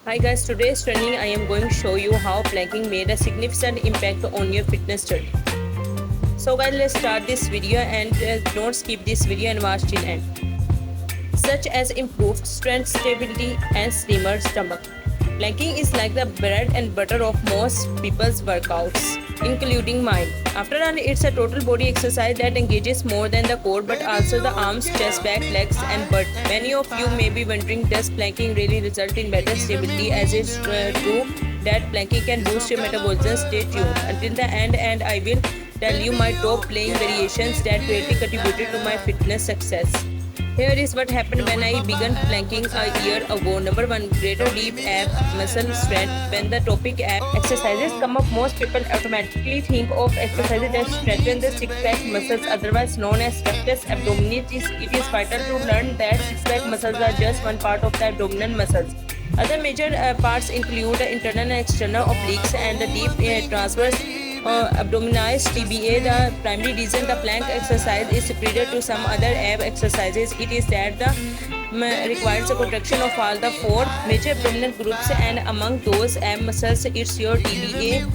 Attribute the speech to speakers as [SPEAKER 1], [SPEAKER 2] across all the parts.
[SPEAKER 1] Hi guys, today's training I am going to show you how planking made a significant impact on your fitness journey. So guys, let's start this video and don't skip this video and watch till end. Such as improved strength, stability and slimmer stomach. Planking is like the bread and butter of most people's workouts, including mine. After all, it's a total body exercise that engages more than the core but also the arms, chest, back, legs and butt. Many of you may be wondering, does planking really result in better stability? As it's true that planking can boost your metabolism. Stay tuned until the end and I will tell you my top playing variations that greatly contributed to my fitness success. Here is what happened when I began planking a year ago. Number 1. Greater deep ab muscle strength. When the topic ab exercises come up, most people automatically think of exercises that strengthen the six-pack muscles, otherwise known as rectus abdominis. It is vital to learn that six-pack muscles are just one part of the abdominal muscles. Other major parts include the internal and external obliques and the deep transverse abdominis TBA. The primary reason the plank exercise is superior to some other ab exercises, it is that the requires a contraction of all the four major abdominal groups, and among those ab muscles it's your TBA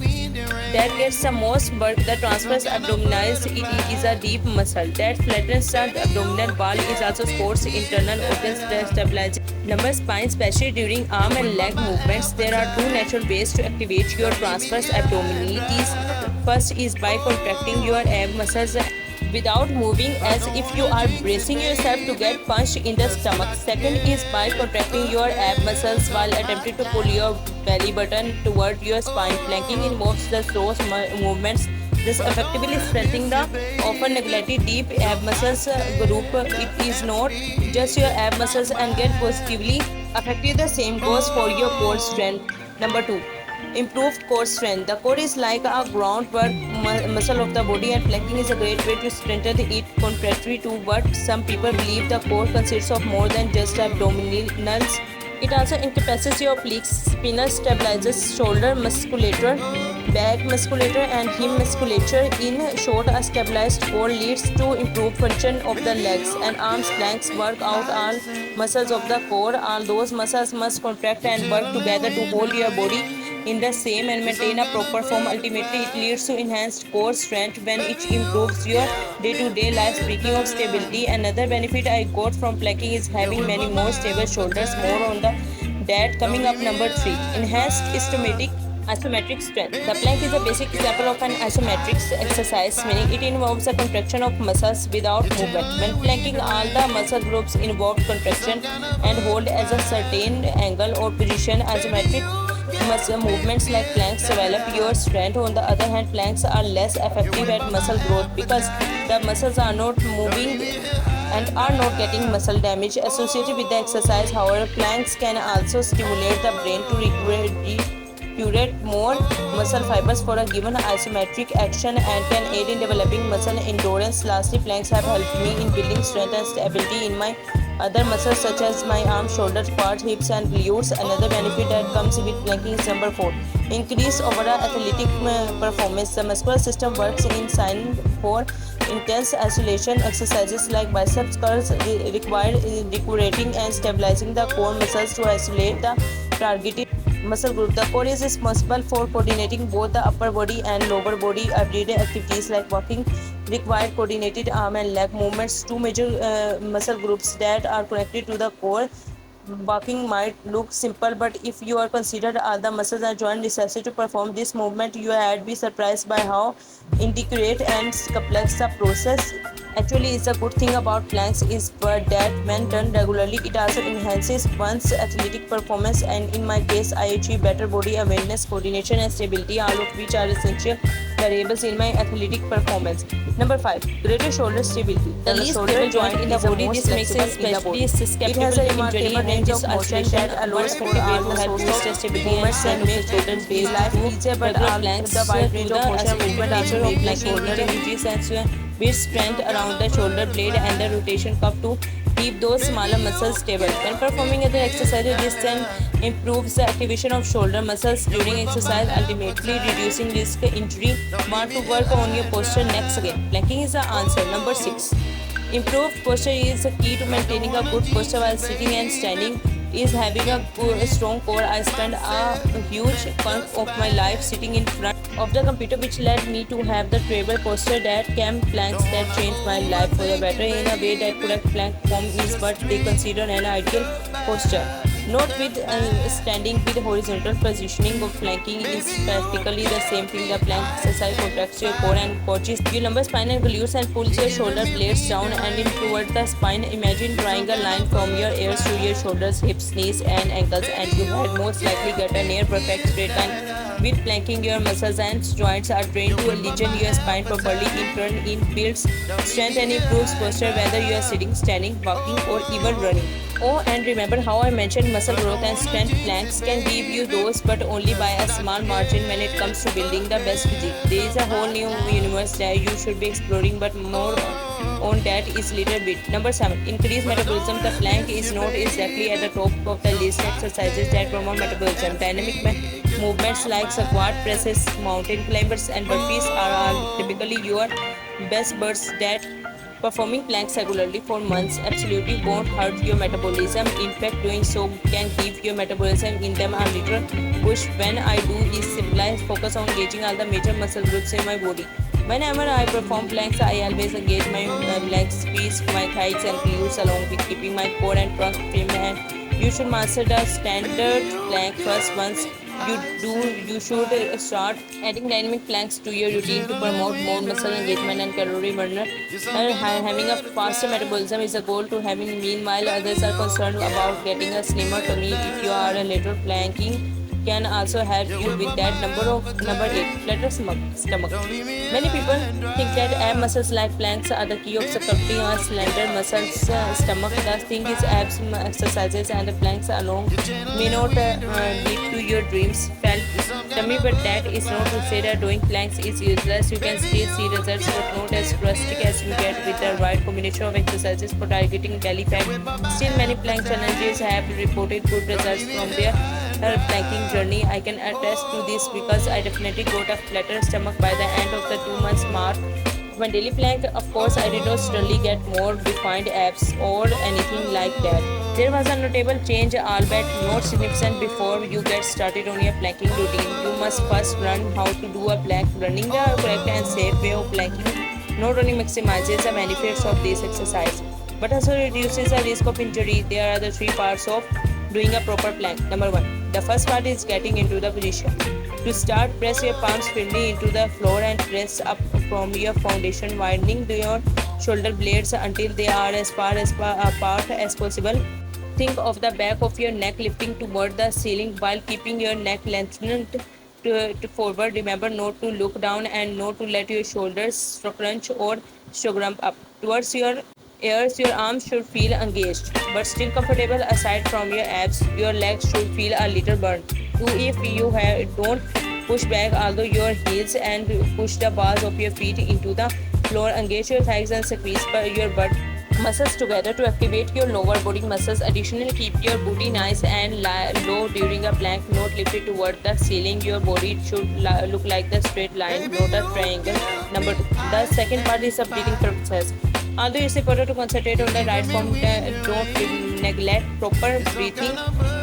[SPEAKER 1] that gets the most work. The transverse abdominis, it is a deep muscle that flattens the abdominal wall. It also supports internal organs that stabilize number spine, especially during arm and leg movements. There are two natural ways to activate your transverse abdominis. First is by contracting your ab muscles without moving, as if you are bracing yourself to get punched in the stomach. Second is by contracting your ab muscles while attempting to pull your belly button toward your spine. Planking involves the slow movements. This effectively strengthening the often neglected deep ab muscles group. It is not just your ab muscles and get positively affected. The same goes for your core strength. Number 2. Improved core strength. The core is like a groundwork muscle of the body, and planking is a great way to strengthen it. Contrary to what some people believe, the core consists of more than just abdominals. It also encompasses your obliques, spinal, stabilizes shoulder musculature, back musculature and hip musculature. In short, a stabilized core leads to improved function of the legs and arms. Planks work out all muscles of the core. All those muscles must contract and work together to hold your body in the same and maintain a proper form. Ultimately, it leads to enhanced core strength when it improves your day-to-day life. Speaking of stability, another benefit I got from planking is having many more stable shoulders. More on that coming up. Number 3. Enhanced isometric strength. The plank is a basic example of an isometric exercise, meaning it involves a contraction of muscles without movement. When planking, all the muscle groups involved contraction and hold as a certain angle or position. Isometric muscle movements like planks develop your strength. On the other hand, planks are less effective at muscle growth because the muscles are not moving and are not getting muscle damage associated with the exercise. However, planks can also stimulate the brain to curate more muscle fibers for a given isometric action and can aid in developing muscle endurance. Lastly, planks have helped me in building strength and stability in my other muscles such as my arms, shoulders, quads, hips and glutes. Another benefit that comes with planking is number 4. Increase overall athletic performance. The muscular system works in sign for intense isolation exercises like biceps curls require decorating and stabilizing the core muscles to isolate the targeted muscle group. The core is responsible for coordinating both the upper body and lower body. Everyday activities like walking require coordinated arm and leg movements, two major muscle groups that are connected to the core. Walking might look simple, but if you are considered all the muscles and joints necessary to perform this movement, you had be surprised by how intricate and complex the process actually is. The good thing about planks is that when done regularly, it also enhances one's athletic performance, and in my case, I achieve better body awareness, coordination and stability, all of which are essential variables in my athletic performance. Number 5. Greater shoulder stability. The least stable joint in the body. This makes it especially susceptible to injury when this oscillation allows for arm to help boost stability and strength of the shoulders based life easier, but planks the wide range of motion movement nature of planking. It engages and builds strength around the shoulder blade and the rotation cuff to keep those smaller muscles stable. When performing other exercises, this then improves the activation of shoulder muscles during exercise, ultimately reducing risk injury. Want to work on your posture next again? Planking is the answer. Number 6. Improved posture is the key to maintaining a good posture while sitting and standing. is having a strong core. I spent a huge chunk of my life sitting in front of the computer, which led me to have the terrible posture that came planks that changed my life for the better in a way that correct plank form is what they consider an ideal posture. Note with standing with horizontal positioning of planking is practically the same thing. The plank exercise contracts your core and causes your lumbar spine and glutes and pulls your shoulder blades down and in toward the spine. Imagine drawing a line from your ears to your shoulders, hips, knees and ankles, and you had most likely get a near perfect straight line. With planking, your muscles and joints are trained to align your spine properly. In turn, it builds strength and improves posture whether you are sitting, standing, walking, or even running. Oh, and remember how I mentioned muscle growth and strength. Planks can give you those, but only by a small margin when it comes to building the best physique. There is a whole new universe that you should be exploring, but more on that is little bit. Number 7. Increase metabolism. The plank is not exactly at the top of the list. Exercises that promote metabolism. Dynamic movements like squat presses, mountain climbers, and burpees are typically your best bursts that performing planks regularly for months absolutely won't hurt your metabolism. In fact, doing so can give your metabolism in them a little push. When I do is simply focus on engaging all the major muscle groups in my body. Whenever I perform planks, I always engage my legs, feet, my thighs, and glutes along with keeping my core and trunk firm. And you should master the standard plank first. Once you should start adding dynamic planks to your routine to promote more muscle engagement and calorie burner. Having a faster metabolism is a goal to having. Meanwhile, others are concerned about getting a slimmer tummy. If you are a little planking can also help you with that. Number 8, flatter stomach. Many people think that ab muscles like planks are the key of sculpting a slender muscles stomach. The thing is, abs exercises and the planks alone may not lead to your dreams felt tummy, but that is not to say that doing planks is useless. You can still see results, but not as drastic as you get with the right combination of exercises for targeting belly fat. Still, many plank challenges have reported good results from their planking journey. I can attest to this because I definitely got a flatter stomach by the end of the 2 months mark of my daily plank. Of course, I did not suddenly get more defined abs or anything like that. There was a notable change, albeit not significant. Before you get started on your planking routine, you must first learn how to do a plank. Learning the correct and safe way of planking not only maximizes the benefits of this exercise, but also reduces the risk of injury. There are the 3 parts of doing a proper plank. Number 1. The first part is getting into the position. To start, press your palms firmly into the floor and press up from your foundation, widening your shoulder blades until they are as far apart as possible. Think of the back of your neck lifting toward the ceiling while keeping your neck lengthened to forward. Remember not to look down and not to let your shoulders crunch or grump up towards your ears. Your arms should feel engaged but still comfortable. Aside from your abs, your legs should feel a little burnt too. If you don't push back although your heels and push the balls of your feet into the floor. Engage your thighs and squeeze your butt muscles together to activate your lower body muscles. Additionally, keep your booty nice and low during a plank, not lifted toward the ceiling. Your body should look like the straight line, not a triangle. Number 2. The second part is the breathing process. Although it's important to concentrate on the right form, don't neglect proper breathing.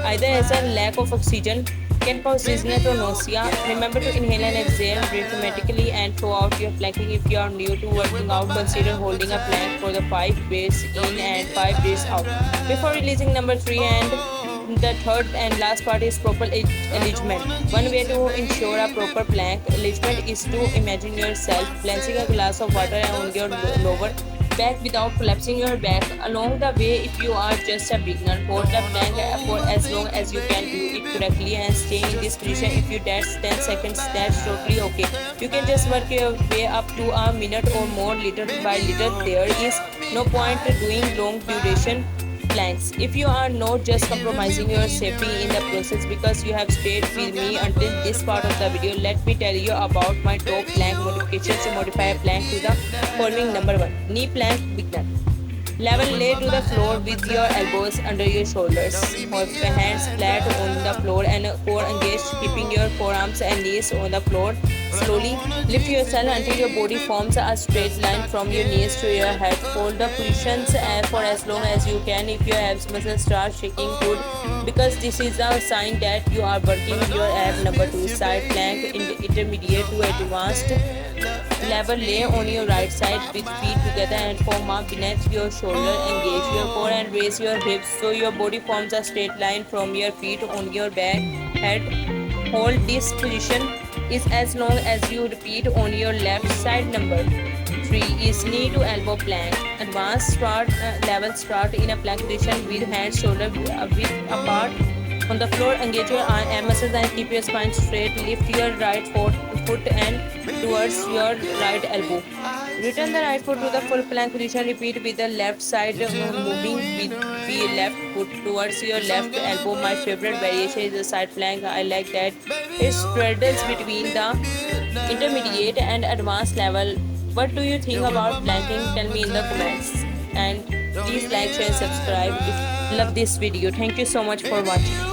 [SPEAKER 1] Either as a lack of oxygen can cause dizziness or nausea. Remember to inhale and exhale rhythmically and throughout your planking. If you are new to working out, consider holding a plank for the 5 days in and 5 days out before releasing. Number 3 and the third and last part is proper alignment. One way to ensure a proper plank alignment is to imagine yourself balancing a glass of water on your lower back without collapsing your back along the way. If you are just a beginner, hold the plank for as long as you can. Do it correctly and stay in this position. If you dance 10 seconds, that's totally okay. You can just work your way up to a minute or more little by little. There is no point doing long duration planks if you are not just compromising your safety in the process. Because you have stayed with me until this part of the video, let me tell you about my top plank modifications to modify a plank to the following. Number 1. Knee plank beginner. Level, lay to the floor with your elbows under your shoulders. Hold the hands flat on the floor and core engaged, keeping your forearms and knees on the floor. Slowly lift yourself until your body forms a straight line from your knees to your head. hold the positions for as long as you can. If your abs muscles start shaking, good, because this is a sign that you are working your ab. Number 2, side plank, intermediate to advanced level. Lay on your right side with feet together and form up beneath your shoulder. Engage your core and raise your hips so your body forms a straight line from your feet on your back head. Hold this position is as long as you repeat on your left side. Number 3 is knee to elbow plank. Advanced start level. Start in a plank position with hands shoulder width apart on the floor. Engage your arm muscles and keep your spine straight. Lift your right foot and towards your right elbow. Return the right foot to the full plank position. Repeat with the left side, moving with the left foot towards your left elbow. My favorite variation is the side plank. I like that it straddles between the intermediate and advanced level. What do you think about planking? Tell me in the comments. And please like, share, subscribe if you love this video. Thank you so much for watching.